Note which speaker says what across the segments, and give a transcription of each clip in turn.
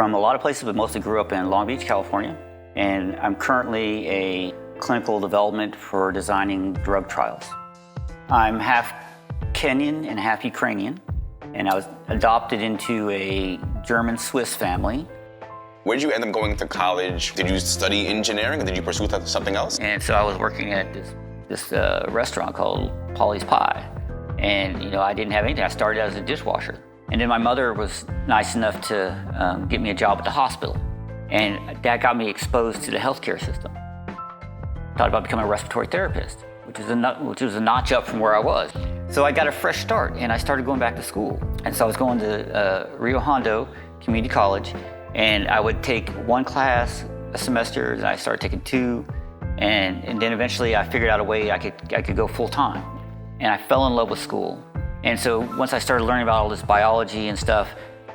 Speaker 1: from a lot of places, but mostly grew up in Long Beach, California. And I'm currently a clinical development for designing drug trials. I'm half Kenyan and half Ukrainian, and I was adopted into a German-Swiss family.
Speaker 2: Where did you end up going to college? Did you study engineering, or did you pursue something else?
Speaker 1: And so I was working at this restaurant called Polly's Pie. And I didn't have anything. I started as a dishwasher. And then my mother was nice enough to get me a job at the hospital. And that got me exposed to the healthcare system. Thought about becoming a respiratory therapist, which was a notch up from where I was. So I got a fresh start, and I started going back to school. And so I was going to Rio Hondo Community College, and I would take one class a semester, and I started taking two, and then eventually I figured out a way I could go full time. And I fell in love with school. And so once I started learning about all this biology and stuff,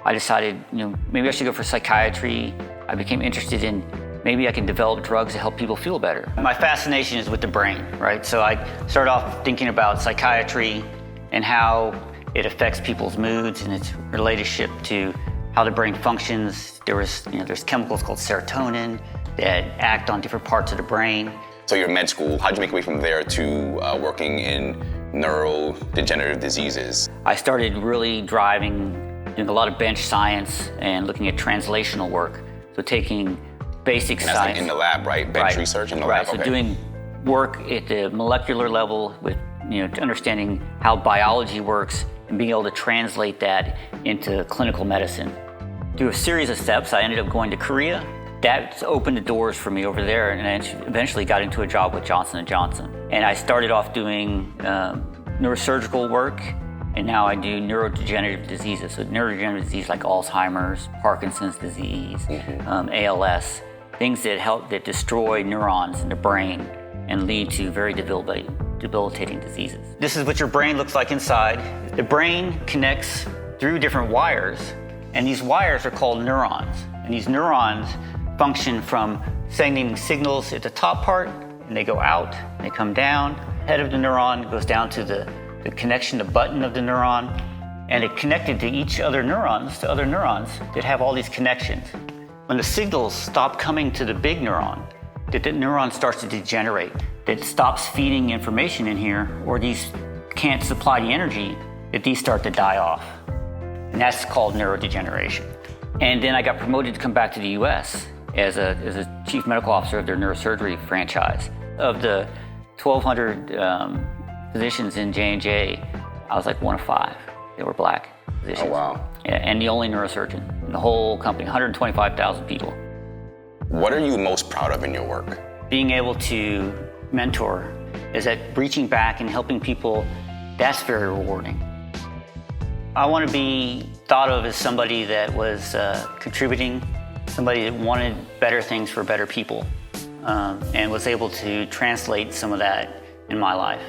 Speaker 1: I decided, maybe I should go for psychiatry. I became interested in maybe I can develop drugs to help people feel better. My fascination is with the brain, right? So I started off thinking about psychiatry and how it affects people's moods and its relationship to how the brain functions. There's chemicals called serotonin that act on different parts of the brain.
Speaker 2: So you're in med school. How'd you make your way from there to working in neurodegenerative diseases?
Speaker 1: I started really doing a lot of bench science and looking at translational work. So taking basic
Speaker 2: and that's
Speaker 1: science.
Speaker 2: Like in the lab, right? Bench research in the lab.
Speaker 1: Right. So doing work at the molecular level with, understanding how biology works and being able to translate that into clinical medicine. Through a series of steps, I ended up going to Korea. That opened the doors for me over there, and I eventually got into a job with Johnson & Johnson. And I started off doing neurosurgical work, and now I do neurodegenerative diseases. So neurodegenerative disease like Alzheimer's, Parkinson's disease, ALS, things that destroy neurons in the brain and lead to very debilitating diseases. This is what your brain looks like inside. The brain connects through different wires, and these wires are called neurons. And these neurons function from sending signals at the top part, and they go out, and they come down. Head of the neuron goes down to the connection, the button of the neuron, and it connected to other neurons that have all these connections. When the signals stop coming to the big neuron, the neuron starts to degenerate. It stops feeding information in here, or these can't supply the energy, that these start to die off. And that's called neurodegeneration. And then I got promoted to come back to the US as a chief medical officer of their neurosurgery franchise. Of the 1,200 physicians in J&J, I was like one of 5 that were black physicians.
Speaker 2: Oh, wow.
Speaker 1: Yeah, and the only neurosurgeon in the whole company, 125,000 people.
Speaker 2: What are you most proud of in your work?
Speaker 1: Being able to mentor, is that reaching back and helping people, that's very rewarding. I want to be thought of as somebody that was contributing, somebody that wanted better things for better people, and was able to translate some of that in my life.